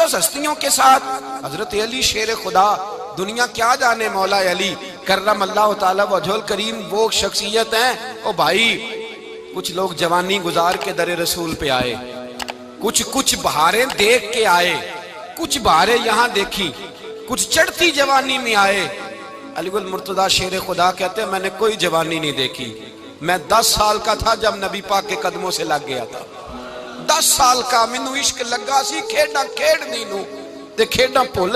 مقدس ہستیوں کے ساتھ حضرت علی شیر خدا، دنیا کیا جانے مولا علی کرم اللہ تعالی وجہ الکریم وہ شخصیت ہیں۔ او بھائی کچھ لوگ جوانی گزار کے در رسول پہ آئے، کچھ بہاریں دیکھ کے آئے، کچھ بہاریں یہاں دیکھی، کچھ چڑھتی جوانی میں آئے۔ علی گل مرتضیٰ شیر خدا کہتے ہیں میں نے کوئی جوانی نہیں دیکھی، میں 10 سال کا تھا جب نبی پاک کے قدموں سے لگ گیا تھا، 10 سال کا مینوں عشق لگا سی، کھیڈاں کھیڈنی نو تے کھیڈاں بھول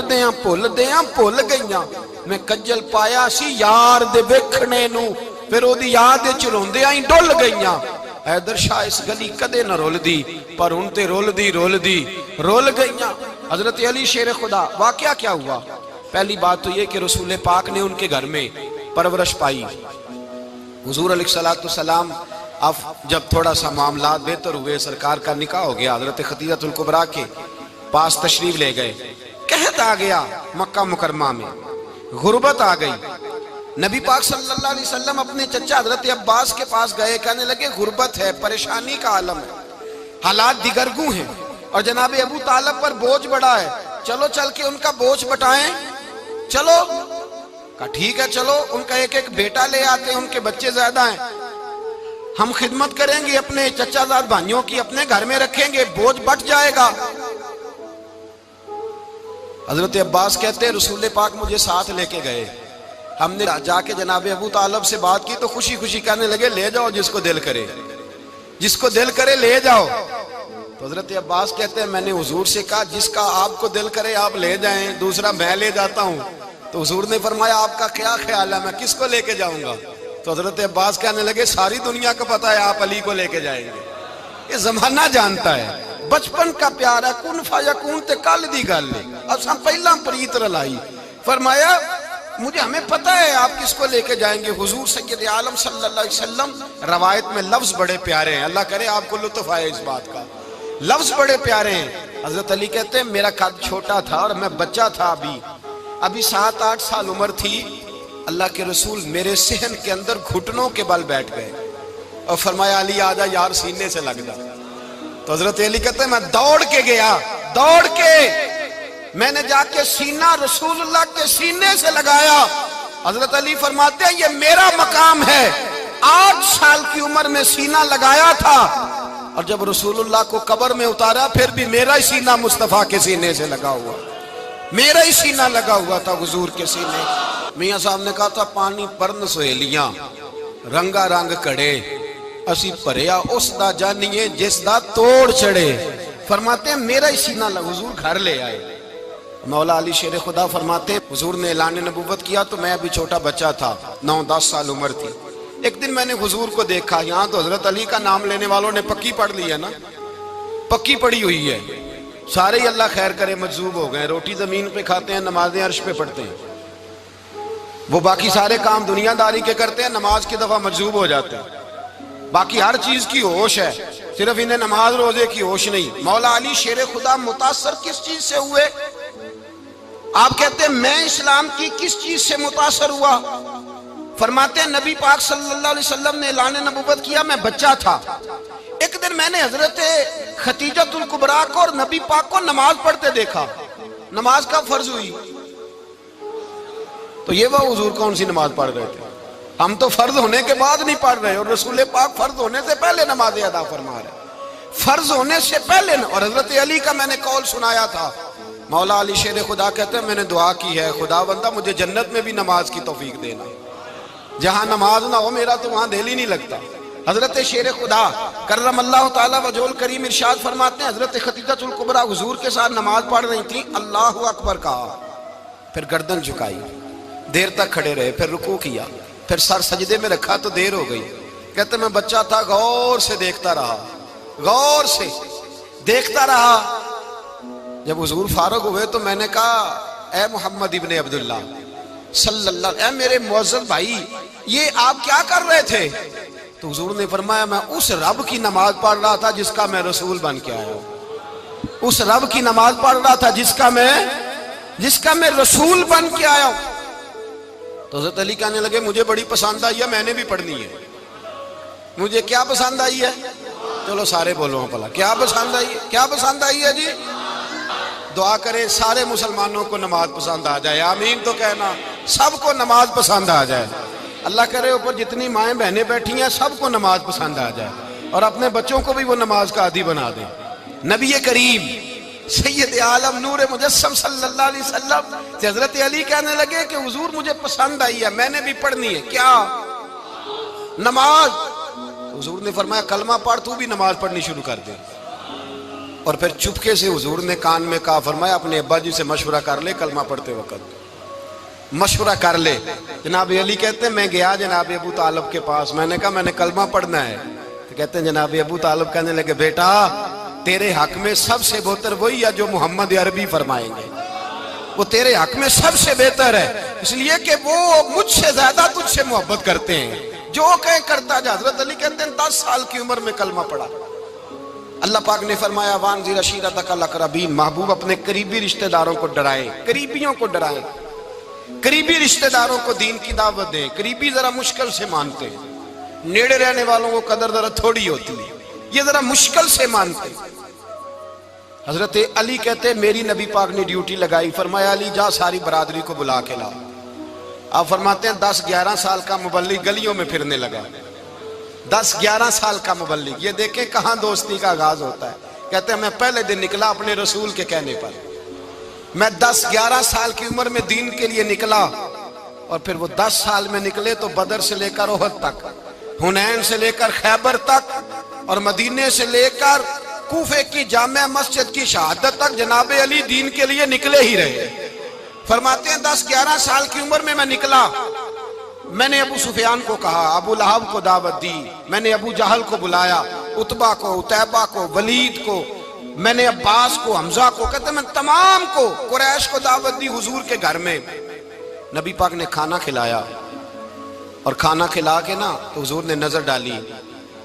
گئیاں، میں کجل پایا سی یار دے ویکھنے نو، پھر او دی یاد وچ روندیاں ہی ڈل گئیاں۔ حیدر شاہ اس گلی کدے نہ رول دی، پر ان تے رول گئیاں۔ حضرت علی شیر خدا، واقعہ کیا ہوا؟ پہلی بات تو یہ کہ رسول پاک نے ان کے گھر میں پرورش پائی۔ حضور علیہ السلام اب جب تھوڑا سا معاملات بہتر ہوئے، سرکار کا نکاح ہو گیا، حضرت خدیجہ الکبریٰ کے پاس تشریف لے گئے۔ قحط آ گیا مکہ مکرمہ میں، غربت آ گئی۔ نبی پاک صلی اللہ علیہ وسلم اپنے چچا حضرت عباس کے پاس گئے، کہنے لگے غربت ہے، پریشانی کا عالم ہے، حالات دیگرگوں ہیں، اور جناب ابو طالب پر بوجھ بڑا ہے، چلو چل کے ان کا بوجھ بٹائیں۔ چلو کہا ٹھیک ہے، چلو ان کا ایک بیٹا لے آتے ہیں، ان کے بچے زیادہ ہیں، ہم خدمت کریں گے اپنے چچا زاد بھائیوں کی، اپنے گھر میں رکھیں گے، بوجھ بٹ جائے گا۔ حضرت عباس کہتے ہیں رسول پاک مجھے ساتھ لے کے گئے، ہم نے جا کے جناب ابو طالب سے بات کی تو خوشی خوشی کہنے لگے لے جاؤ جس کو دل کرے لے جاؤ۔ تو حضرت عباس کہتے ہیں میں نے حضور سے کہا جس کا آپ کو دل کرے آپ لے جائیں، دوسرا میں لے جاتا ہوں۔ تو حضور نے فرمایا آپ کا کیا خیال ہے، میں کس کو لے کے جاؤں گا؟ تو حضرت عباس کہنے لگے ساری دنیا کو پتا ہے آپ علی کو لے کے جائیں گے، یہ زمانہ جانتا ہے، بچپن کا پیار ہے، کن فیکون تے کل دی گل ہے، اب ہم پہلا پریت رلائی۔ فرمایا ہمیں پتا ہے آپ کس کو لے کے جائیں گے، حضور سید عالم صلی اللہ علیہ وسلم۔ روایت میں لفظ بڑے پیارے ہیں، اللہ کرے آپ کو لطف آئے اس بات کا، لفظ بڑے پیارے ہیں۔ حضرت علی کہتے ہیں میرا قد چھوٹا تھا اور میں بچہ تھا، ابھی 7-8 سال عمر تھی، اللہ کے رسول میرے صحن کے اندر گھٹنوں کے بل بیٹھ گئے اور فرمایا علی آجا یار سینے سے لگ جا۔ تو حضرت علی کہتے ہیں میں دوڑ کے گیا، میں نے جا کے سینہ رسول اللہ کے سینے سے لگایا۔ حضرت علی فرماتے ہیں یہ میرا مقام ہے، 8 سال کی عمر میں سینہ لگایا تھا، اور جب رسول اللہ کو قبر میں اتارا پھر بھی میرا ہی سینہ مصطفیٰ کے سینے سے لگا ہوا، میرا ہی سینہ لگا ہوا تھا حضور کے سینے۔ میاں صاحب نے کہا تھا پانی پرن سہیلیاں رنگا رنگ کڑے، اسی پریا اس دا جانیے جس دا توڑ چڑے۔ فرماتے ہیں میرا ہی سینہ لگا، حضور گھر لے آئے۔ مولا علی شیر خدا فرماتے ہیں حضور نے اعلان نبوت کیا تو میں ابھی چھوٹا بچہ تھا، 9-10 سال عمر تھی۔ ایک دن میں نے حضور کو دیکھا، یہاں تو حضرت علی کا نام لینے والوں نے پکی پڑھ لی ہے نا، پکی پڑھی ہوئی ہے، سارے ہی اللہ خیر کرے مجذوب ہو گئے، روٹی زمین پہ کھاتے ہیں، نمازیں عرش پہ پڑھتے ہیں، وہ باقی سارے کام دنیا داری کے کرتے ہیں، نماز کی دفعہ مجذوب ہو جاتے ہیں، باقی ہر چیز کی ہوش ہے، صرف انہیں نماز روزے کی ہوش نہیں۔ مولا علی شیر خدا متاثر کس چیز سے ہوئے؟ آپ کہتے ہیں میں اسلام کی کس چیز سے متاثر ہوا؟ فرماتے ہیں نبی پاک صلی اللہ علیہ وسلم نے اعلان نبوت کیا، میں بچہ تھا، ایک دن میں نے حضرت خدیجہ الکبریٰ کو اور نبی پاک کو نماز پڑھتے دیکھا۔ نماز کب فرض ہوئی؟ تو یہ وہ حضور کون سی نماز پڑھ رہے تھے؟ ہم تو فرض ہونے کے بعد نہیں پڑھ رہے، اور رسول پاک فرض ہونے سے پہلے نماز ادا فرما رہے، فرض ہونے سے پہلے۔ اور حضرت علی کا میں نے قول سنایا تھا، مولا علی شیر خدا کہتے ہیں میں نے دعا کی ہے خدا بندہ مجھے جنت میں بھی نماز کی توفیق دینا، جہاں نماز نہ ہو میرا تو وہاں دل ہی نہیں لگتا۔ حضرت شیر خدا کرم اللہ تعالیٰ وجہ الکریم ارشاد فرماتے ہیں حضرت خدیجہ الکبریٰ حضور کے ساتھ نماز پڑھ رہی تھی، اللہ اکبر کہا، پھر گردن جھکائی، دیر تک کھڑے رہے، پھر رکوع کیا، پھر سر سجدے میں رکھا تو دیر ہو گئی۔ کہتے میں بچہ تھا، غور سے دیکھتا رہا، غور سے دیکھتا رہا۔ جب حضور فارغ ہوئے تو میں نے کہا اے محمد ابن عبداللہ صلی اللہ علیہ وسلم، اے میرے معزز بھائی یہ آپ کیا کر رہے تھے؟ تو حضور نے فرمایا میں اس رب کی نماز پڑھ رہا تھا جس کا میں رسول بن کے آیا ہوں، اس رب کی نماز پڑھ رہا تھا جس کا میں رسول بن کے آیا ہوں۔ تو حضرت علی کہنے لگے مجھے بڑی پسند آئی ہے، میں نے بھی پڑھنی ہے۔ مجھے کیا پسند آئی ہے؟ چلو سارے بولو بھلا کیا پسند آئی ہے؟ کیا پسند آئی ہے جی؟ دعا کریں سارے مسلمانوں کو نماز پسند آ جائے، آمین تو کہنا، سب کو نماز پسند آ جائے۔ اللہ کرے اوپر جتنی مائیں بہنیں بیٹھی ہیں سب کو نماز پسند آ جائے، اور اپنے بچوں کو بھی وہ نماز کا عادی بنا دیں۔ نبی کریم سید عالم نور مجسم صلی اللہ علیہ وسلم سے حضرت علی کہنے لگے کہ حضور مجھے پسند آئی ہے، میں نے بھی پڑھنی ہے، کیا؟ نماز۔ حضور نے فرمایا کلمہ پڑھ، تو بھی نماز پڑھنی شروع کر دے۔ اور پھر چپکے سے حضور نے کان میں کہا، فرمایا اپنے ابا جی سے مشورہ کر لے کلمہ پڑھتے وقت، مشورہ کر لے۔ جناب علی کہتے ہیں میں گیا جناب ابو طالب کے پاس، میں نے کہا میں نے کلمہ پڑھنا ہے، تو کہتے ہیں جناب ابو طالب کہنے لگے بیٹا تیرے حق میں سب سے بہتر وہی ہے جو محمد عربی فرمائیں گے، وہ تیرے حق میں سب سے بہتر ہے، اس لیے کہ وہ مجھ سے زیادہ تجھ سے محبت کرتے ہیں، جو کہیں کرتا جا۔ حضرت علی کہتے ہیں 10 سال کی عمر میں کلمہ پڑھا۔ اللہ پاک نے فرمایا وانذر عشیرتک الاقربین، محبوب اپنے قریبی رشتہ داروں کو ڈرائیں، قریبیوں کو ڈرائیں، قریبی رشتہ داروں کو دین کی دعوت دیں۔ قریبی ذرا مشکل سے مانتے ہیں، نیڑے رہنے والوں کو قدر ذرا تھوڑی ہوتی ہے، یہ ذرا مشکل سے مانتے ہیں۔ حضرت علی کہتے ہیں میری نبی پاک نے ڈیوٹی لگائی، فرمایا علی جا ساری برادری کو بلا کے لا۔ آپ فرماتے ہیں 10-11 سال کا مبلغ گلیوں میں پھرنے لگا، 10-11 سال کا مبلغ، یہ دیکھیں کہاں دوستی کا آغاز ہوتا ہے۔ کہتے ہیں میں پہلے دن نکلا اپنے رسول کے کہنے پر، میں 10-11 سال کی عمر میں دین کے لیے نکلا، اور پھر وہ 10 سال میں نکلے تو بدر سے لے کر احد تک، حنین سے لے کر خیبر تک، اور مدینے سے لے کر کوفے کی جامع مسجد کی شہادت تک جناب علی دین کے لیے نکلے ہی رہے۔ فرماتے ہیں 10-11 سال کی عمر میں نکلا، میں نے ابو سفیان کو کہا، ابو لہب کو دعوت دی، میں نے ابو جہل کو بلایا، عتبہ کو، عتیبہ کو، ولید کو، میں نے عباس کو، حمزہ کو، کہتے ہیں میں تمام کو، قریش کو دعوت دی حضور کے گھر میں۔ نبی پاک نے کھانا کھلایا، اور کھانا کھلا کے نا تو حضور نے نظر ڈالی،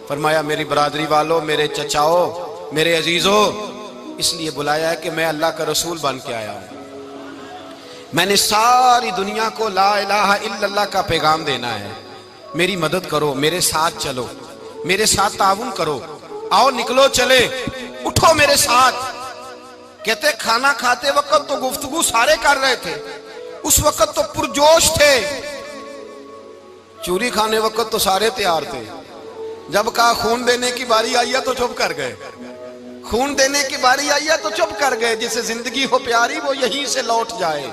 فرمایا میری برادری والوں، میرے چچاؤ، میرے عزیزوں، اس لیے بلایا ہے کہ میں اللہ کا رسول بن کے آیا ہوں، میں نے ساری دنیا کو لا الہ الا اللہ کا پیغام دینا ہے، میری مدد کرو، میرے ساتھ چلو، میرے ساتھ تعاون کرو، آؤ نکلو چلے، اٹھو میرے ساتھ۔ کہتے کھانا کھاتے وقت تو گفتگو سارے کر رہے تھے، اس وقت تو پرجوش تھے، چوری کھانے وقت تو سارے تیار تھے، جب کہا خون دینے کی باری آئی ہے تو چپ کر گئے، خون دینے کی باری آئی ہے تو چپ کر گئے، جسے زندگی ہو پیاری وہ یہیں سے لوٹ جائے،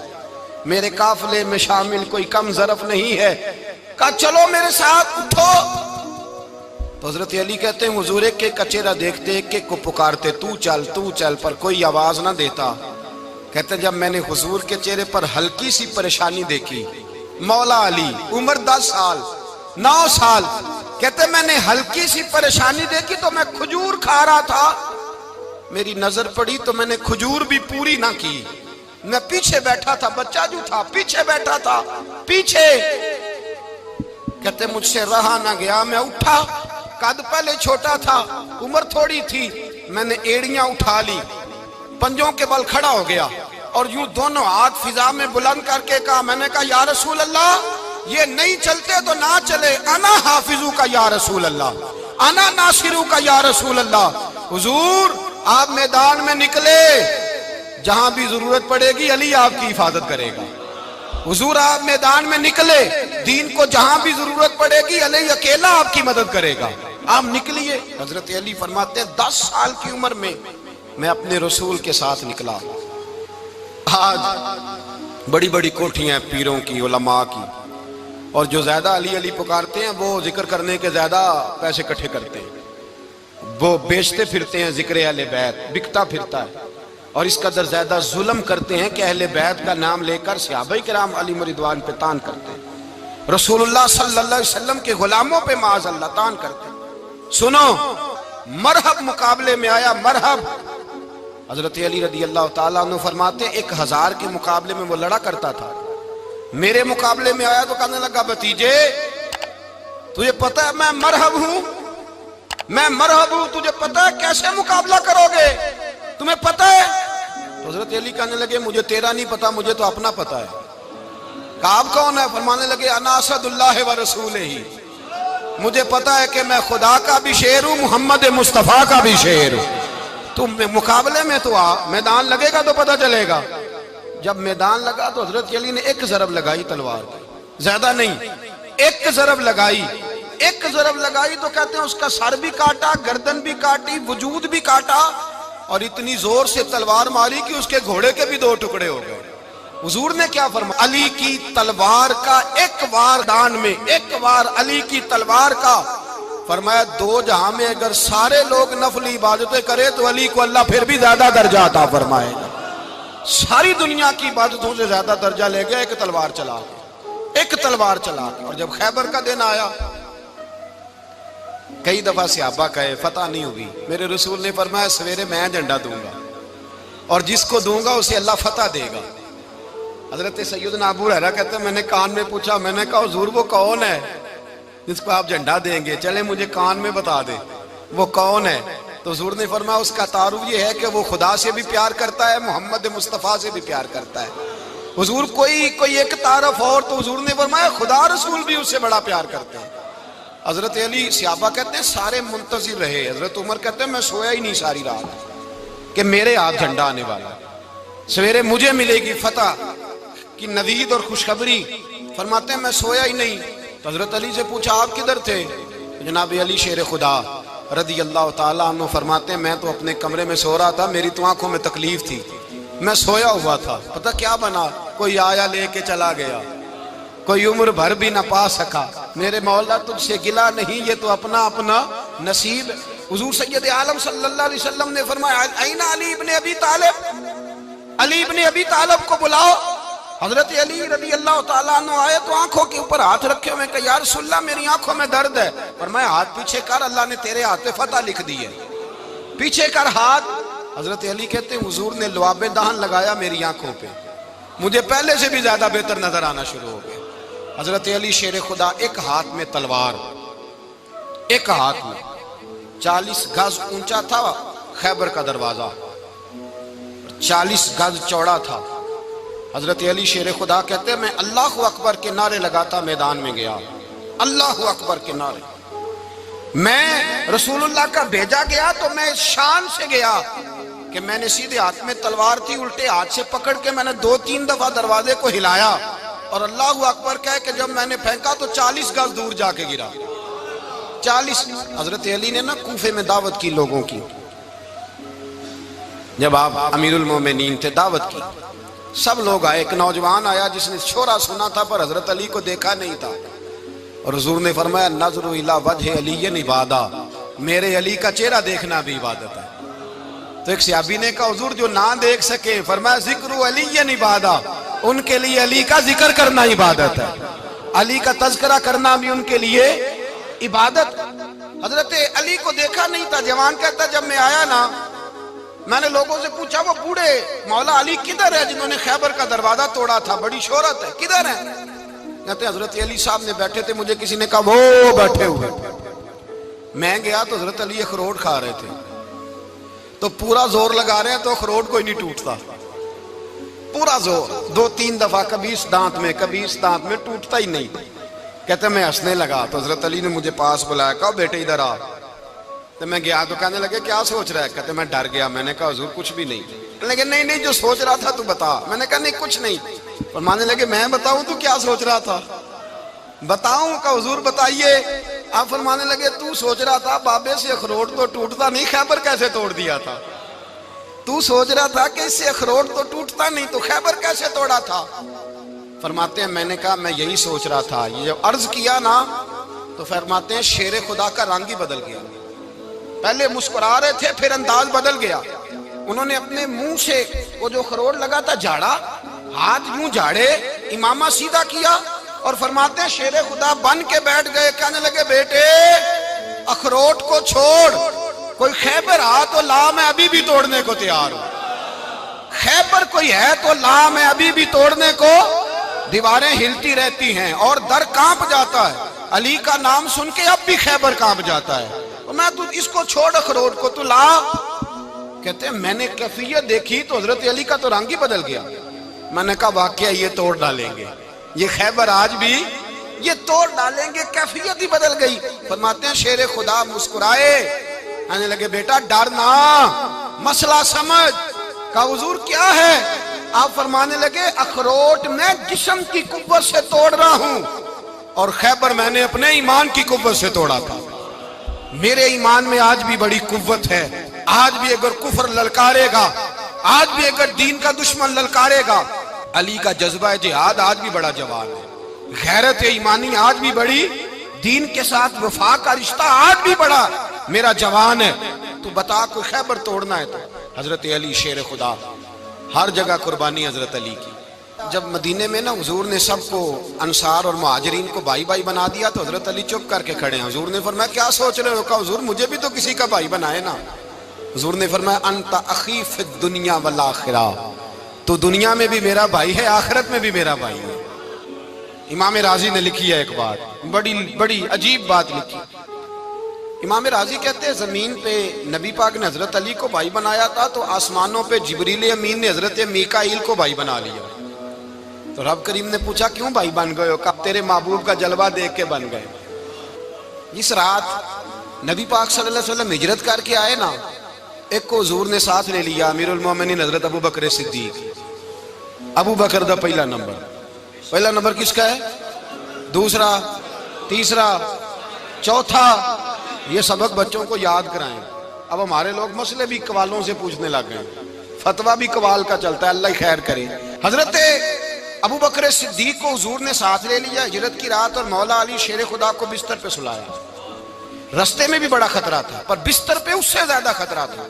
میرے قافلے میں شامل کوئی کم ظرف نہیں ہے، کہا چلو میرے ساتھ اٹھو۔ تو حضرت علی کہتے ہیں حضور ایک ایک کا چہرہ دیکھتے، ایک ایک کو پکارتے، تو چل، پر کوئی آواز نہ دیتا۔ کہتے ہیں جب میں نے حضور کے چہرے پر ہلکی سی پریشانی دیکھی، مولا علی عمر 10 سال 9 سال، کہتے میں نے ہلکی سی پریشانی دیکھی تو میں کھجور کھا رہا تھا، میری نظر پڑی تو میں نے کھجور بھی پوری نہ کی، میں پیچھے بیٹھا تھا، بچہ جو تھا پیچھے بیٹھا تھا، پیچھے۔ کہتے مجھ سے رہا نہ گیا، میں اٹھا، قد پہلے چھوٹا تھا، عمر تھوڑی تھی، میں نے ایڑیاں اٹھا لی، پنجوں کے بل کھڑا ہو گیا، اور یوں دونوں ہاتھ فضا میں بلند کر کے کہا، میں نے کہا یا رسول اللہ یہ نہیں چلتے تو نہ چلے، انا حافظو کا یا رسول اللہ، انا ناصرو کا یا رسول اللہ۔ حضور آپ میدان میں نکلے، جہاں بھی ضرورت پڑے گی علی آپ کی حفاظت کرے گا۔ حضور آپ میدان میں نکلے، دین کو جہاں بھی ضرورت پڑے گی علی اکیلا آپ کی مدد کرے گا، آپ نکلیے۔ حضرت علی فرماتے ہیں 10 سال کی عمر میں میں اپنے رسول کے ساتھ نکلا۔ آج بڑی بڑی کوٹھیاں پیروں کی، علماء کی، اور جو زیادہ علی علی پکارتے ہیں وہ ذکر کرنے کے زیادہ پیسے اکٹھے کرتے ہیں، وہ بیچتے پھرتے ہیں ذکر اہل بیت، بکتا پھرتا ہے، اور اس قدر زیادہ ظلم کرتے ہیں کہ اہل بیت کا نام لے کر صحابہ کرام علی رضوان پہ تان کرتے ہیں، رسول اللہ صلی اللہ علیہ وسلم کے غلاموں پہ معاذ اللہ تان کرتے ہیں۔ سنو، مرحب مقابلے میں آیا، مرحب۔ حضرت علی رضی اللہ تعالیٰ عنہ فرماتے 1000 کے مقابلے میں وہ لڑا کرتا تھا، میرے مقابلے میں آیا تو کہنے لگا بھتیجے تجھے پتہ ہے میں مرحب ہوں، میں مرحب ہوں، تجھے پتہ ہے کیسے مقابلہ کرو گے، تمہیں پتہ ہے؟ تو حضرت علی کہنے لگے مجھے تیرا نہیں پتا، مجھے تو اپنا پتا ہے۔ کہا آپ کون ہے؟ فرمانے لگے انا اسد اللہ و رسولہ ہی، مجھے پتا ہے کہ میں خدا کا بھی شیر ہوں، محمد مصطفیٰ کا بھی شیر ہوں۔ تم مقابلے میں تو آ، میدان لگے گا تو پتہ چلے گا۔ جب میدان لگا تو حضرت علی نے ایک ضرب لگائی تلوار کی، زیادہ نہیں، ایک ضرب لگائی، ایک ضرب لگائی تو کہتے ہیں اس کا سر بھی کاٹا، گردن بھی کاٹی، وجود بھی کاٹا، اور اتنی زور سے تلوار ماری کہ اس کے گھوڑے کے بھی 2 ٹکڑے ہو گئے۔ حضور نے کیا فرمایا؟ علی کی تلوار کا ایک وار دان میں، ایک وار علی کی تلوار کا، فرمایا 2 جہاں میں اگر سارے لوگ نفل عبادتیں کرے تو علی کو اللہ پھر بھی زیادہ درجہ عطا فرمائے گا۔ ساری دنیا کی عبادتوں سے زیادہ درجہ لے گیا ایک تلوار چلا کے، ایک تلوار چلا کے۔ اور جب خیبر کا دن آیا، کئی دفعہ صحابہ کہے فتح نہیں ہوگی، میرے رسول نے فرمایا سویرے میں جھنڈا دوں گا اور جس کو دوں گا اسے اللہ فتح دے گا۔ حضرت سیدنا ابو ہریرہ کہتے ہیں میں نے کان میں پوچھا، میں نے کہا حضور وہ کون ہے جس کو آپ جھنڈا دیں گے؟ چلے مجھے کان میں بتا دیں وہ کون ہے۔ تو حضور نے فرمایا اس کا تعارف یہ ہے کہ وہ خدا سے بھی پیار کرتا ہے، محمد مصطفیٰ سے بھی پیار کرتا ہے۔ حضور کوئی ایک تعارف اور، تو حضور نے فرمایا خدا رسول بھی اس سے بڑا پیار کرتے ہیں۔ حضرت علی، صحابہ کہتے ہیں سارے منتظر رہے، حضرت عمر کہتے ہیں میں سویا ہی نہیں ساری رات کہ میرے ہاتھ جھنڈا آنے والا، سویرے مجھے ملے گی فتح کی نوید اور خوشخبری۔ فرماتے ہیں میں سویا ہی نہیں۔ تو حضرت علی سے پوچھا آپ کدھر تھے؟ جناب علی شیر خدا رضی اللہ تعالیٰ عنہ فرماتے ہیں میں تو اپنے کمرے میں سو رہا تھا، میری تو آنکھوں میں تکلیف تھی، میں سویا ہوا تھا، پتہ کیا بنا، کوئی آیا لے کے چلا گیا، کوئی عمر بھر بھی نہ پا سکا۔ میرے مولا تجھ سے گلا نہیں، یہ تو اپنا اپنا نصیب۔ حضور سید عالم صلی اللہ علیہ وسلم نے فرمایا این علی ابن ابی طالب، علی ابن ابی طالب کو بلاؤ۔ حضرت علی رضی اللہ تعالیٰ عنہ آئے تو آنکھوں کے اوپر ہاتھ رکھے ہوئے کہ یا رسول اللہ میری آنکھوں میں درد ہے۔ فرمایا ہاتھ پیچھے کر، اللہ نے تیرے ہاتھ پہ فتح لکھ دی ہے، پیچھے کر ہاتھ۔ حضرت علی کہتے ہیں حضور نے لعاب دہن لگایا میری آنکھوں پہ، مجھے پہلے سے بھی زیادہ بہتر نظر آنا شروع ہو گیا۔ حضرت علی شیر خدا، ایک ہاتھ میں تلوار، ایک ہاتھ میں 40 گز اونچا تھا خیبر کا دروازہ، 40 گز چوڑا تھا۔ حضرت علی شیر خدا کہتے ہیں میں اللہ اکبر کے نعرے لگاتا میدان میں گیا، اللہ اکبر کے نعرے۔ میں رسول اللہ کا بھیجا گیا تو میں شان سے گیا کہ میں نے سیدھے ہاتھ میں تلوار تھی، الٹے ہاتھ سے پکڑ کے میں نے 2-3 دفعہ دروازے کو ہلایا اور اللہ اکبر کہہ کہ جب میں نے پھینکا تو 40 گز دور جا کے گرا، 40۔ حضرت علی نے نا کوفے میں دعوت کی لوگوں کی، جب آپ امیر المومنین تھے، دعوت کی، سب لوگ آئے۔ ایک نوجوان آیا جس نے شورا سنا تھا پر حضرت علی کو دیکھا نہیں تھا، اور حضور نے فرمایا نظر الی وجہ علی عبادہ، میرے علی کا چہرہ دیکھنا بھی عبادت ہے۔ تو ایک صحابی نے کہا حضور جو نہ دیکھ سکے، فرمایا ذکر علی عبادہ، ان کے لیے علی کا ذکر کرنا عبادت ہے، علی کا تذکرہ کرنا بھی ان کے لیے عبادت۔ حضرت علی کو دیکھا نہیں تھا، جوان کہتا جب میں آیا نا میں نے لوگوں سے پوچھا وہ بوڑھے مولا علی کدھر ہے جنہوں نے خیبر کا دروازہ توڑا تھا، بڑی شہرت ہے، کدھر ہے؟ کہتے حضرت علی صاحب نے بیٹھے تھے، مجھے کسی نے کہا وہ بیٹھے ہوئے۔ میں گیا تو حضرت علی اخروٹ کھا رہے تھے، تو پورا زور لگا رہے ہیں تو اخروٹ کوئی نہیں ٹوٹتا، پورا زور 2-3 دفعہ، کبھی اس دانت میں کبھی اس دانت میں، ٹوٹتا ہی نہیں۔ کہتے میں ہنسنے لگا تو حضرت علی نے مجھے پاس بلایا، کہا بیٹے ادھر آ۔ تو میں گیا تو کہنے لگے کیا سوچ رہا ہے؟ کہتے میں ڈر گیا، میں نے کہا حضور کچھ بھی نہیں۔ لیکن نہیں جو سوچ رہا تھا تو بتا۔ میں نے کہا نہیں کچھ نہیں۔ فرمانے لگے میں بتاؤں تو کیا سوچ رہا تھا؟ بتاؤں؟ کہ حضور بتائیے۔ آپ فرمانے لگے تو سوچ رہا تھا بابے سے اخروٹ تو ٹوٹتا نہیں، خیبر کیسے توڑ دیا تھا؟ تو سوچ رہا تھا کہ اس سے اخروٹ تو ٹوٹتا نہیں تو خیبر کیسے توڑا تھا؟ فرماتے ہیں میں نے کہا میں یہی سوچ رہا تھا۔ یہ جب عرض کیا نا تو فرماتے ہیں شیر خدا کا رنگ ہی بدل گیا، پہلے مسکرا رہے تھے پھر انداز بدل گیا۔ انہوں نے اپنے منہ سے وہ جو خروٹ لگا تھا جھاڑا، ہاتھ یوں جھاڑے، امامہ سیدھا کیا اور فرماتے ہیں شیر خدا بن کے بیٹھ گئے، کہنے لگے بیٹے اخروٹ کو چھوڑ، کوئی خیبر آ تو لا، میں ابھی بھی توڑنے کو تیار ہوں۔ خیبر کوئی ہے تو لا، میں ابھی بھی توڑنے کو۔ دیواریں ہلتی رہتی ہیں اور در کانپ جاتا ہے، علی کا نام سن کے اب بھی خیبر کانپ جاتا ہے، میں تو اس کو چھوڑ اخروٹ کو تو لا۔ کہتے ہیں میں نے کیفیت دیکھی تو حضرت علی کا تو رنگ ہی بدل گیا۔ میں نے کہا واقعہ یہ توڑ ڈالیں گے، یہ خیبر آج بھی یہ توڑ ڈالیں گے، کیفیت ہی بدل گئی۔ فرماتے ہیں شیر خدا مسکرائے، کہنے لگے بیٹا ڈر نہ، مسئلہ سمجھ۔ کہا حضور کیا ہے؟ آپ فرمانے لگے اخروٹ میں جسم کی قوت سے توڑ رہا ہوں اور خیبر میں نے اپنے ایمان کی قوت سے توڑا تھا۔ میرے ایمان میں آج بھی بڑی قوت ہے، آج بھی اگر کفر للکارے گا، آج بھی اگر دین کا دشمن للکارے گا، علی کا جذبہ جہاد آج بھی بڑا جوان ہے، غیرت ایمانی آج بھی بڑی، دین کے ساتھ وفا کا رشتہ آج بھی بڑا میرا جوان ہے۔ تو بتا کوئی خیبر توڑنا ہے تو حضرت علی شیر خدا، ہر جگہ قربانی حضرت علی کی۔ جب مدینے میں نا حضور نے سب کو انصار اور مہاجرین کو بھائی بھائی بنا دیا تو حضرت علی چپ کر کے کھڑے ہیں۔ حضور نے فرمایا کیا سوچ رہے ہو؟ کہا حضور مجھے بھی تو کسی کا بھائی بنائے نا۔ حضور نے فرمایا انت اخی فی الدنیا والآخرہ، تو دنیا میں بھی میرا بھائی ہے، آخرت میں بھی میرا بھائی ہے۔ امام راضی نے لکھی ہے ایک بات، بڑی عجیب بات لکھی۔ امام راضی کہتے ہیں زمین پہ نبی پاک نے حضرت علی کو بھائی بنایا تھا تو آسمانوں پہ جبریل امین نے حضرت میکائیل کو بھائی بنا لیا۔ تو رب کریم نے پوچھا کیوں بھائی بن گئے ہو؟ کہا تیرے محبوب کا جلوہ دیکھ کے بن گئے۔ جس رات نبی پاک صلی اللہ علیہ وسلم ہجرت کر کے آئے نا، ایک کو حضور نے ساتھ لے لیا، امیر المومنین حضرت ابو بکر صدیق۔ ابو بکر دا پہلا نمبر کس کا ہے؟ دوسرا، تیسرا، چوتھا، یہ سبق بچوں کو یاد کرائیں۔ اب ہمارے لوگ مسئلے بھی قوالوں سے پوچھنے لگ گئے، فتویٰ بھی قوال کا چلتا ہے، اللہ ہی خیر کرے۔ حضرت ابو بکر صدیق کو حضور نے ساتھ لے لیا ہجرت کی رات، اور مولا علی شیر خدا کو بستر پہ سلایا۔ رستے میں بھی بڑا خطرہ تھا پر بستر پہ اس سے زیادہ خطرہ تھا،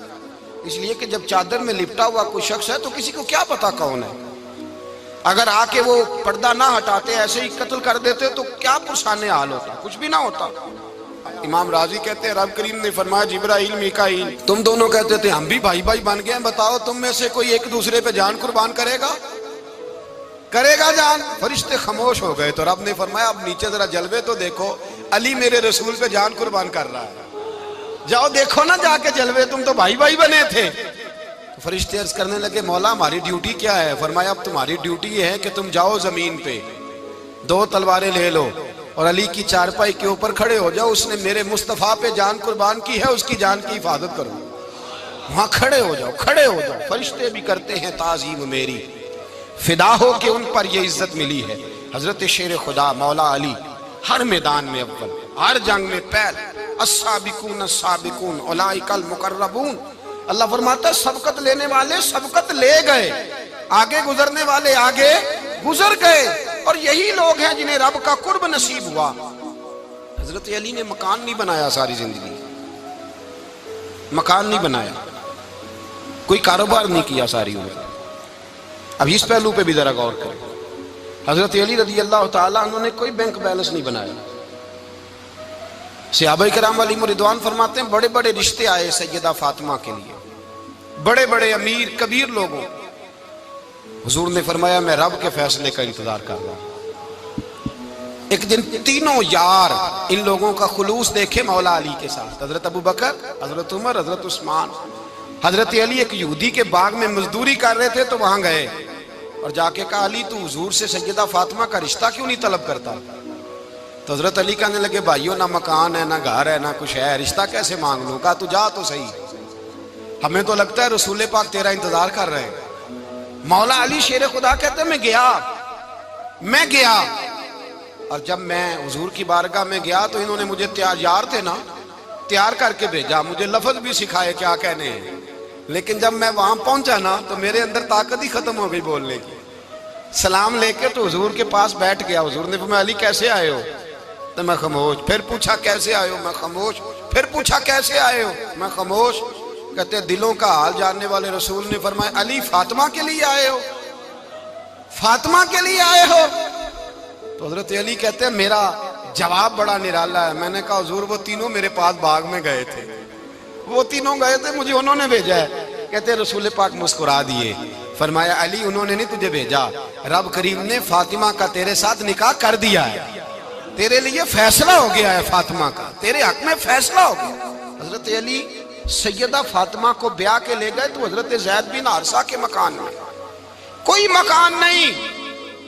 اس لیے کہ جب چادر میں لپٹا ہوا کوئی شخص ہے تو کسی کو کیا پتا کون ہے، اگر آ کے وہ پردہ نہ ہٹاتے ایسے ہی قتل کر دیتے تو کیا پرسانے حال ہوتا، کچھ بھی نہ ہوتا۔ امام راضی کہتے ہیں رب کریم نے فرمایا جبرائیل میکائیل تم دونوں کہتے تھے ہم بھی بھائی بھائی بن گئے ہیں، بتاؤ تم میں سے کوئی ایک دوسرے پہ جان قربان کرے گا جان؟ فرشتے خاموش ہو گئے تو رب نے فرمایا اب نیچے ذرا جلوے تو دیکھو، علی میرے رسول پہ جان قربان کر رہا ہے، جاؤ دیکھو نا جا کے جلوے، تم تو بھائی بھائی بنے تھے۔ تو فرشتے عرض کرنے لگے مولا ہماری ڈیوٹی کیا ہے؟ فرمایا اب تمہاری ڈیوٹی یہ ہے کہ تم جاؤ زمین پہ 2 تلواریں لے لو اور علی کی چارپائی کے اوپر کھڑے ہو جاؤ، اس نے میرے مصطفیٰ پہ جان قربان کی ہے، اس کی جان کی حفاظت کرو۔ وہاں کھڑے ہو جاؤ۔ فرشتے بھی کرتے ہیں تعظیم میری، فدا ہو کہ ان پر یہ عزت ملی ہے۔ حضرت شیر خدا مولا علی ہر میدان میں اول، ہر جنگ میں پہل، السابقون السابقون اولئک المقربون۔ اللہ فرماتا ہے سبقت لینے والے سبقت لے گئے، آگے گزرنے والے آگے گزر گئے، اور یہی لوگ ہیں جنہیں رب کا قرب نصیب ہوا۔ حضرت علی نے مکان نہیں بنایا، ساری زندگی مکان نہیں بنایا، کوئی کاروبار نہیں کیا ساری عمر۔ اب اس پہلو پہ بھی ذرا غور کریں، حضرت علی رضی اللہ تعالیٰ عنہ نے کوئی بینک بیلنس نہیں بنایا۔ صحابہ کرام علیہم رضوان فرماتے ہیں بڑے بڑے رشتے آئے سیدہ فاطمہ کے لیے، بڑے بڑے امیر کبیر لوگوں، حضور نے فرمایا میں رب کے فیصلے کا انتظار کر رہا ہوں۔ ایک دن تینوں یار ان لوگوں کا خلوص دیکھے مولا علی کے ساتھ، حضرت ابو بکر، حضرت عمر، حضرت عثمان۔ حضرت علی ایک یہودی کے باغ میں مزدوری کر رہے تھے تو وہاں گئے اور جا کے کہا علی تو حضور سے سیدہ فاطمہ کا رشتہ کیوں نہیں طلب کرتا؟ تو حضرت علی کہنے لگے بھائیو نہ مکان ہے، نہ گھر ہے، نہ کچھ ہے، رشتہ کیسے مانگ لوں؟ کہا تو جا تو صحیح، ہمیں تو لگتا ہے رسول پاک تیرا انتظار کر رہے ہیں۔ مولا علی شیر خدا کہتے ہیں میں گیا اور جب میں حضور کی بارگاہ میں گیا تو انہوں نے مجھے یار تھے نا، تیار کر کے بھیجا، مجھے لفظ بھی سکھائے کیا کہنے ہیں، لیکن جب میں وہاں پہنچا نا تو میرے اندر طاقت ہی ختم ہو گئی بولنے کی۔ سلام لے کے تو حضور کے پاس بیٹھ گیا، حضور نے فرمایا علی کیسے آئے ہو؟ تو میں خاموش، پھر پوچھا کیسے آئے ہو؟ میں خاموش، پھر پوچھا کیسے آئے ہو؟ میں خاموش۔ کہتے دلوں کا حال جاننے والے رسول نے فرمایا علی فاطمہ کے لیے آئے ہو؟ فاطمہ کے لیے آئے ہو؟ تو حضرت علی کہتے ہیں میرا جواب بڑا نرالا ہے۔ میں نے کہا حضور وہ تینوں میرے پاس باغ میں گئے تھے، وہ تینوں گئے تھے، مجھے انہوں نے بھیجا ہے۔ کہتے ہیں رسول پاک مسکرا دیے، فرمایا علی انہوں نے نہیں تجھے بھیجا، رب کریم نے فاطمہ کا تیرے ساتھ نکاح کر دیا ہے، تیرے لیے فیصلہ ہو گیا ہے، فاطمہ کا تیرے حق میں فیصلہ ہو گیا۔ حضرت علی سیدہ فاطمہ کو بیاہ کے لے گئے تو حضرت زید بن حارثہ کے مکان میں کوئی مکان نہیں۔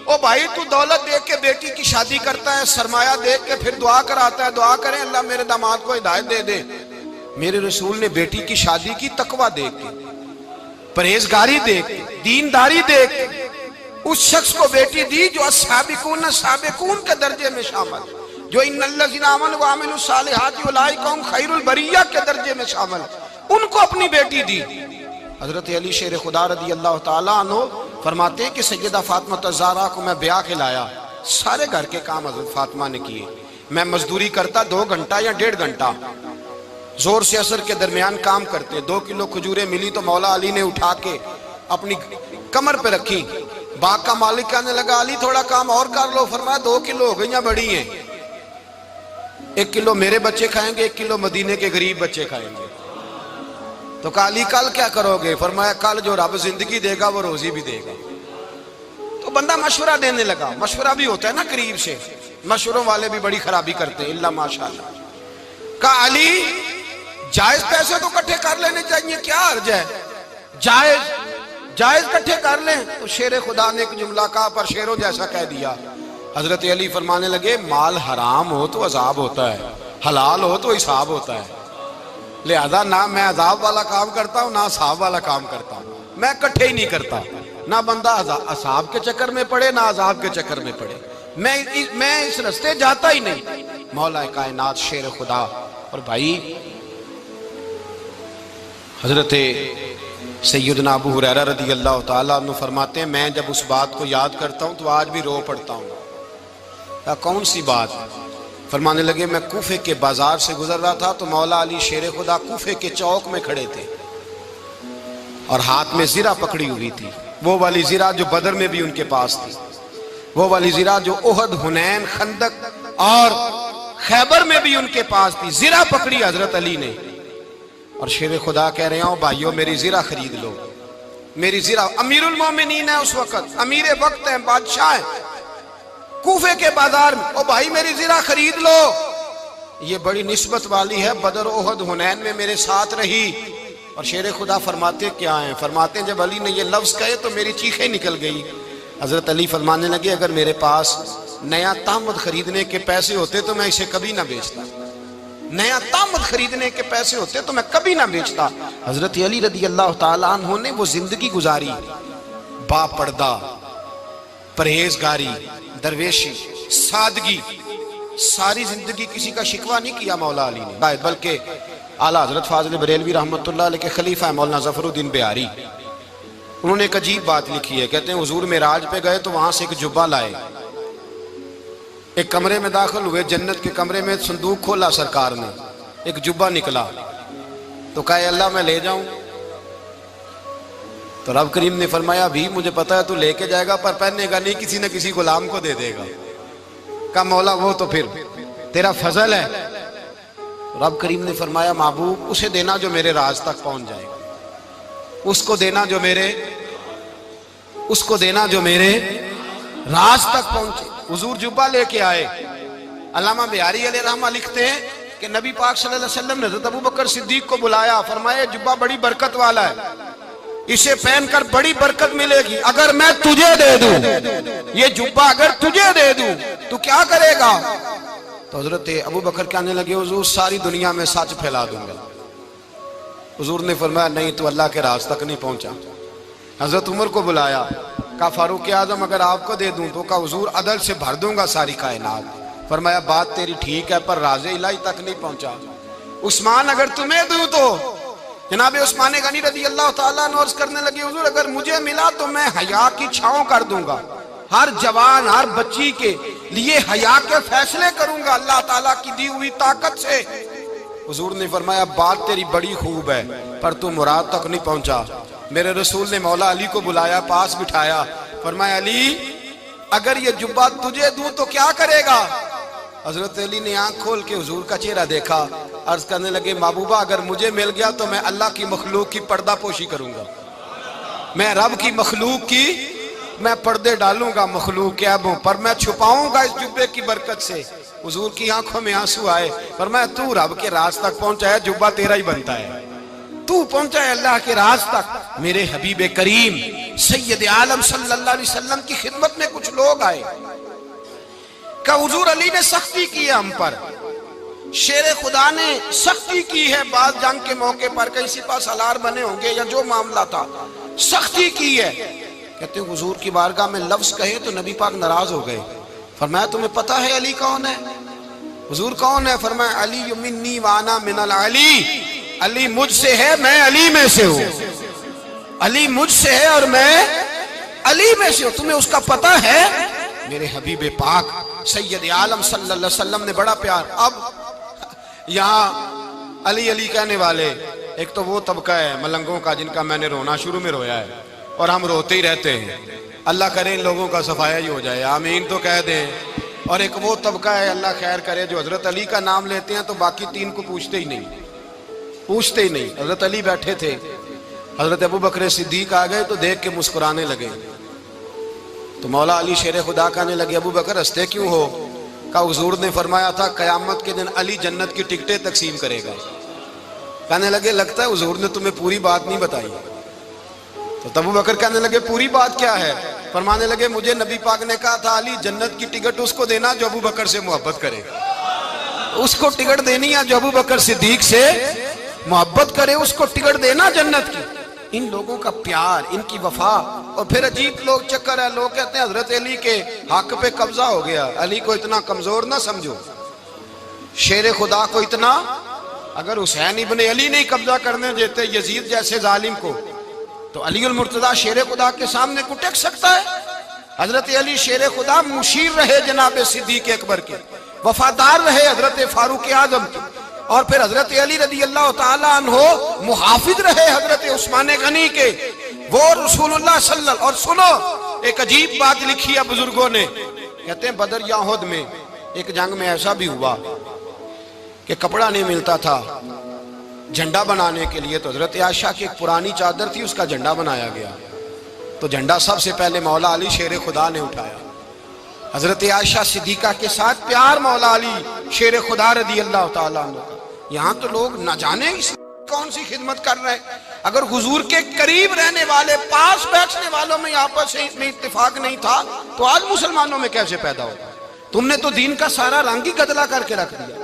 او بھائی تو دولت دیکھ کے بیٹی کی شادی کرتا ہے، سرمایہ دیکھ کے پھر دعا کراتا ہے، دعا کریں اللہ میرے داماد کو ہدایت دے دے۔ میرے رسول نے بیٹی کی شادی کی تقوی دیکھ کے، پرہیزگاری دیکھ، دینداری دیکھ اس شخص کو بیٹی دی جو السابقون سابقون کے درجے میں شامل، جو ان الذین آمنوا وعملوا الصالحات اولئک هم خیر البریہ کے درجے میں شامل، ان کو اپنی بیٹی دی۔ حضرت علی شیر خدا رضی اللہ تعالیٰ عنہ فرماتے ہیں کہ سیدہ فاطمہ الزہرا کو میں بیاہ کھلایا، سارے گھر کے کام حضرت فاطمہ نے کیے، میں مزدوری کرتا 2 گھنٹہ یا 1.5 گھنٹہ، زور سے عصر کے درمیان کام کرتے، 2 کلو کھجوریں ملی تو مولا علی نے اٹھا کے اپنی کمر پہ رکھی، باغ کا مالک کہنے لگا علی تھوڑا کام اور کر لو، فرمایا 2 کلو ہو گئیاں بڑی ہیں، 1 کلو میرے بچے کھائیں گے، 1 کلو مدینے کے غریب بچے کھائیں گے۔ تو کہا علی کل کیا کرو گے؟ فرمایا کل جو رب زندگی دے گا وہ روزی بھی دے گا۔ تو بندہ مشورہ دینے لگا، مشورہ بھی ہوتا ہے نا قریب سے، مشوروں والے بھی بڑی خرابی کرتے ہیں اللہ ماشاءاللہ۔ کہا علی جائز پیسے تو کٹھے کر لینے چاہیے، کیا حرج ہے، جائز کٹھے کر لیں۔ تو شیر خدا نے ایک جملہ کہا پر شیروں جیسا کہہ دیا۔ حضرت علی فرمانے لگے مال حرام ہو تو عذاب ہوتا ہے، حلال ہو تو حساب ہوتا ہے، لہذا نہ میں عذاب والا کام کرتا ہوں نہ حساب والا کام کرتا ہوں، میں کٹھے ہی نہیں کرتا، نہ بندہ حساب کے چکر میں پڑے نہ عذاب کے چکر میں پڑے، میں اس رستے جاتا ہی نہیں۔ مولا کائنات شیر خدا۔ اور بھائی حضرت سیدنا ابو ہریرہ رضی اللہ تعالیٰ عنہ فرماتے ہیں میں جب اس بات کو یاد کرتا ہوں تو آج بھی رو پڑتا ہوں۔ کون سی بات؟ فرمانے لگے میں کوفے کے بازار سے گزر رہا تھا تو مولا علی شیر خدا کوفے کے چوک میں کھڑے تھے اور ہاتھ میں زرہ پکڑی ہوئی تھی، وہ والی زرہ جو بدر میں بھی ان کے پاس تھی، وہ والی زرہ جو احد، حنین، خندق اور خیبر میں بھی ان کے پاس تھی، زرہ پکڑی حضرت علی نے اور شیر خدا کہہ رہے ہیں بھائیو میری زرہ خرید لو، میری زرہ، امیر المومنین ہے اس وقت، امیر وقت ہیں، بادشاہ ہیں کوفے کے بازار میں، او بھائی میری زرہ خرید لو، یہ بڑی نسبت والی ہے، بدر، احد، حنین میں میرے ساتھ رہی۔ اور شیر خدا فرماتے کیا ہیں؟ فرماتے ہیں جب علی نے یہ لفظ کہے تو میری چیخیں نکل گئی۔ حضرت علی فرمانے لگے اگر میرے پاس نیا تامد خریدنے کے پیسے ہوتے تو میں اسے کبھی نہ بیچتا، نیا تامد خریدنے کے پیسے ہوتے تو میں کبھی نہ بیچتا۔ حضرت علی رضی اللہ تعالیٰ عنہ نے وہ زندگی گزاری، با پردہ، پرہیزگاری، درویشی، سادگی، ساری زندگی کسی کا شکوہ نہیں کیا مولا علی نے، بلکہ اعلیٰ حضرت فاضل بریلوی رحمۃ اللہ علیہ کے خلیفہ مولانا ظفر الدین بہاری، انہوں نے ایک عجیب بات لکھی ہے، کہتے ہیں حضور معراج پہ گئے تو وہاں سے ایک جبہ لائے، ایک کمرے میں داخل ہوئے، جنت کے کمرے میں صندوق کھولا سرکار نے، ایک جبہ نکلا تو کہا اے اللہ میں لے جاؤں؟ تو رب کریم نے فرمایا بھی مجھے پتا ہے تو لے کے جائے گا پر پہننے گا نہیں، کسی نہ کسی غلام کو دے دے گا۔ کہا مولا وہ تو پھر تیرا فضل ہے۔ رب کریم نے فرمایا محبوب اسے دینا جو میرے راز تک پہنچ جائے گا، اس کو دینا جو میرے راز تک پہنچے۔ حضور جبہ لے کے آئے۔ علامہ بہاری علیہ رحمہ لکھتے ہیں کہ نبی پاک صلی اللہ علیہ وسلم نے حضرت ابوبکر صدیق کو بلایا، فرمایا جبہ بڑی برکت والا ہے، اسے پہن کر بڑی برکت ملے گی، اگر میں تجھے دے دوں، یہ جبہ اگر تجھے دے دوں تو کیا کرے گا؟ تو حضرت ابوبکر کہنے لگے حضور ساری دنیا میں سچ پھیلا دوں گا۔ حضور نے فرمایا نہیں تو اللہ کے راز تک نہیں پہنچا۔ حضرت عمر کو بلایا، کہا فاروق اعظم اگر آپ کو دے دوں تو کہا حضور عدل سے بھر دوں گا ساری کائنات۔ فرمایا بات تیری ٹھیک ہے پر راز الہی تک نہیں پہنچا۔ عثمان اگر تمہیں دوں تو جناب عثمان غنی رضی اللہ تعالیٰ عنہ عرض کرنے لگے حضور اگر مجھے ملا تو میں حیا کی چھاؤں کر دوں گا، ہر جوان ہر بچی کے لیے حیا کے فیصلے کروں گا اللہ تعالیٰ کی دی ہوئی طاقت سے۔ حضور نے فرمایا بات تیری بڑی خوب ہے پر تو مراد تک نہیں پہنچا۔ میرے رسول نے مولا علی کو بلایا، پاس بٹھایا، فرمایا علی اگر یہ جبہ تجھے دوں تو کیا کرے گا؟ حضرت علی نے آنکھ کھول کے حضور کا چہرہ دیکھا، عرض کرنے لگے محبوبہ اگر مجھے مل گیا تو میں اللہ کی مخلوق کی پردہ پوشی کروں گا، میں رب کی مخلوق کی میں پردے ڈالوں گا، مخلوق کے عیبوں پر میں چھپاؤں گا اس جبے کی برکت سے۔ حضور کی آنکھوں میں آنسو آئے، فرمایا تو رب کے راز تک پہنچا ہے، جبہ تیرا ہی بنتا ہے، تو پہنچا ہے اللہ کے راز تک۔ میرے حبیب کریم سید عالم صلی اللہ علیہ وسلم کی خدمت میں کچھ لوگ آئے کہ حضور علی نے سختی کی ہے ہم پر، شیر خدا نے سختی کی ہے بعض جنگ کے موقع پر، کہیں سپہ سالار بنے ہوں گے یا جو معاملہ تھا، سختی کی ہے. کہتے ہیں حضور کی بارگاہ میں لفظ کہے تو نبی پاک ناراض ہو گئے. فرمایا تمہیں پتا ہے علی کون ہے؟ حضور کون ہے؟ فرمایا علی منی وانا من العلی، علی مجھ سے ہے میں علی میں سے ہوں. علی مجھ سے ہے اور میں علی میں سے ہوں. تمہیں اس کا پتہ ہے؟ میرے حبیب پاک سید عالم صلی اللہ علیہ وسلم نے بڑا پیار. اب یہاں علی علی کہنے والے ایک تو وہ طبقہ ہے ملنگوں کا جن کا میں نے رونا شروع میں رویا ہے اور ہم روتے ہی رہتے ہیں. اللہ کرے ان لوگوں کا صفایا ہی ہو جائے، آمین تو کہہ دیں. اور ایک وہ طبقہ ہے اللہ خیر کرے جو حضرت علی کا نام لیتے ہیں تو باقی تین کو پوچھتے ہی نہیں. حضرت علی بیٹھے تھے، حضرت ابو بکر صدیق آ گئے تو دیکھ کے مسکرانے لگے. تو مولا علی شیر خدا کہنے لگے ابو بکر ہنستے کیوں ہو؟ کہا حضور نے فرمایا تھا قیامت کے دن علی جنت کی ٹکٹیں تقسیم کرے گا. کہنے لگے لگتا ہے حضور نے تمہیں پوری بات نہیں بتائی. تو ابو بکر کہنے لگے پوری بات کیا ہے؟ فرمانے لگے مجھے نبی پاک نے کہا تھا علی جنت کی ٹکٹ اس کو دینا جو ابو بکر سے محبت کرے. اس کو ٹکٹ دینی ہے جو ابو بکر صدیق سے محبت کرے، اس کو ٹکٹ دینا جنت کی. ان لوگوں کا پیار، ان کی وفا. اور پھر عجیب لوگ چکر ہے، لوگ کہتے ہیں حضرت علی کے حق پہ قبضہ ہو گیا. علی کو اتنا کمزور نہ سمجھو، شیر خدا کو اتنا. اگر حسین ابن علی نہیں قبضہ کرنے دیتے یزید جیسے ظالم کو تو علی المرتضیٰ شیر خدا کے سامنے کو ٹک سکتا ہے؟ حضرت علی شیر خدا مشیر رہے جناب صدیق اکبر کے، وفادار رہے حضرت فاروق اعظم کے، اور پھر حضرت علی رضی اللہ تعالیٰ عنہ محافظ رہے حضرت عثمان غنی کے. وہ رسول اللہ صلی اللہ. اور سنو ایک عجیب بات لکھی ہے بزرگوں نے، کہتے ہیں بدر یا احد میں ایک جنگ میں ایسا بھی ہوا کہ کپڑا نہیں ملتا تھا جھنڈا بنانے کے لیے، تو حضرت عائشہ کی ایک پرانی چادر تھی اس کا جھنڈا بنایا گیا. تو جھنڈا سب سے پہلے مولا علی شیر خدا نے اٹھایا. حضرت عائشہ صدیقہ کے ساتھ پیار مولا علی شیر خدا رضی اللہ تعالیٰ عنہ کا. یہاں تو لوگ نہ جانے اس کون سی خدمت کر رہے ہیں. اگر حضور کے قریب رہنے والے پاس بیٹھنے والوں میں آپس میں اتفاق نہیں تھا تو آج مسلمانوں میں کیسے پیدا ہوگا؟ تم نے تو دین کا سارا رنگ ہی گدلا کر کے رکھ دیا.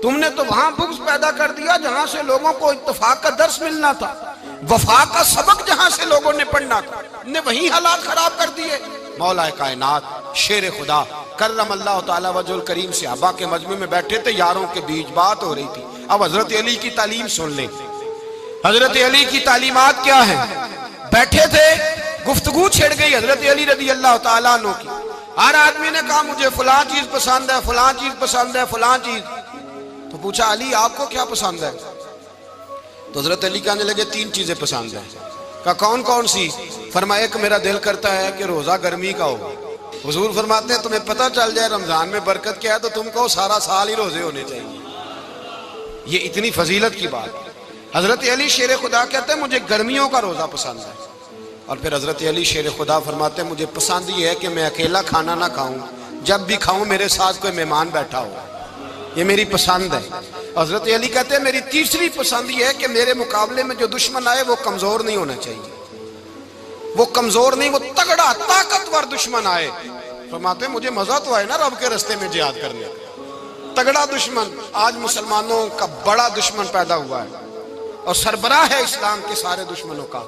تم نے تو وہاں بغض پیدا کر دیا جہاں سے لوگوں کو اتفاق کا درس ملنا تھا، وفا کا سبق جہاں سے لوگوں نے پڑھنا تھا، نے وہی حالات خراب کر دیے. مولا کائنات شیر خدا کرم اللہ تعالیٰ وجہ الکریم صحابہ کے مجمع میں بیٹھے تھے، یاروں کے بیچ بات ہو رہی تھی. اب حضرت علی کی تعلیم سن لیں. حضرت علی کی تعلیمات کیا ہیں؟ بیٹھے تھے، گفتگو چھڑ گئی حضرت علی رضی اللہ تعالیٰ عنہ کی. ہر آدمی نے کہا مجھے فلاں چیز پسند ہے، فلاں چیز پسند ہے، فلاں چیز. تو پوچھا علی آپ کو کیا پسند ہے؟ تو حضرت علی کہنے لگے تین چیزیں پسند ہیں. کہا کون کون سی؟ فرمایا ایک میرا دل کرتا ہے کہ روزہ گرمی کا ہو. حضور فرماتے ہیں تمہیں پتہ چل جائے رمضان میں برکت کیا ہے تو تم کو سارا سال ہی روزے ہونے چاہیے. یہ اتنی فضیلت کی بات. حضرت علی شیر خدا کہتے ہیں مجھے گرمیوں کا روزہ پسند ہے. اور پھر حضرت علی شیر خدا فرماتے ہیں مجھے پسند یہ ہے کہ میں اکیلا کھانا نہ کھاؤں، جب بھی کھاؤں میرے ساتھ کوئی مہمان بیٹھا ہو. یہ میری پسند ہے. حضرت علی کہتے ہیں میری تیسری پسند یہ ہے کہ میرے مقابلے میں جو دشمن آئے وہ کمزور نہیں ہونا چاہیے. وہ کمزور نہیں، وہ تگڑا طاقتور دشمن آئے. فرماتے ہیں مجھے مزہ تو آئے نا رب کے رستے میں جہاد کرنے کا. تگڑا دشمن. آج مسلمانوں کا بڑا دشمن پیدا ہوا ہے اور سربراہ ہے اسلام کے سارے دشمنوں کا،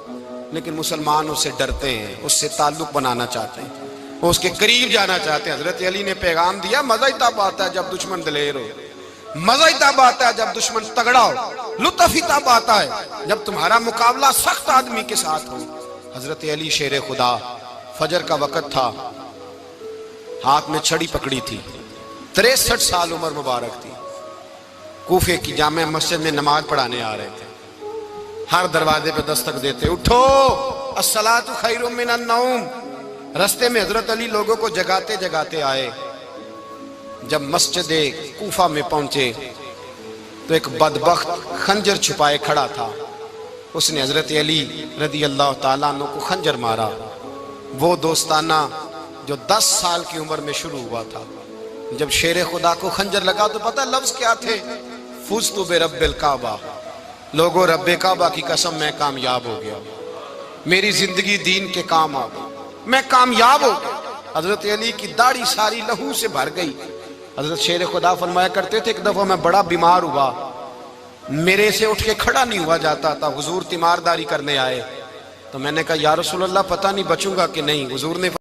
لیکن مسلمان اس سے ڈرتے ہیں، اس سے تعلق بنانا چاہتے ہیں، وہ اس کے قریب جانا چاہتے ہیں. حضرت علی نے پیغام دیا مزہ ہی تب آتا ہے جب دشمن دلیر ہو، مزہ ہی تب آتا ہے جب دشمن تگڑا ہو، لطف ہی تب آتا ہے جب تمہارا مقابلہ سخت آدمی کے ساتھ ہو. حضرت علی شیر خدا فجر کا وقت تھا، ہاتھ میں چھڑی پکڑی تھی، 63 سال عمر مبارک تھی. کوفے کی جامع مسجد میں نماز پڑھانے آ رہے تھے. ہر دروازے پہ دستک دیتے اٹھو الصلاۃ خیر من النوم. رستے میں حضرت علی لوگوں کو جگاتے جگاتے آئے. جب مسجد کوفہ میں پہنچے تو ایک بدبخت خنجر چھپائے کھڑا تھا. اس نے حضرت علی رضی اللہ تعالیٰ عنہ کو خنجر مارا. وہ دوستانہ جو 10 سال کی عمر میں شروع ہوا تھا. جب شیر خدا کو خنجر لگا تو پتہ لفظ کیا تھے؟ فزت برب الکعبہ. لوگوں رب کعبہ کی قسم میں کامیاب ہو گیا، میری زندگی دین کے کام آ گئی، میں کامیاب ہو گیا. حضرت علی کی داڑھی ساری لہو سے بھر گئی. حضرت شیر خدا فرمایا کرتے تھے ایک دفعہ میں بڑا بیمار ہوا، میرے سے اٹھ کے کھڑا نہیں ہوا جاتا تھا. حضور تیمارداری کرنے آئے تو میں نے کہا یا رسول اللہ پتہ نہیں بچوں گا کہ نہیں. حضور نے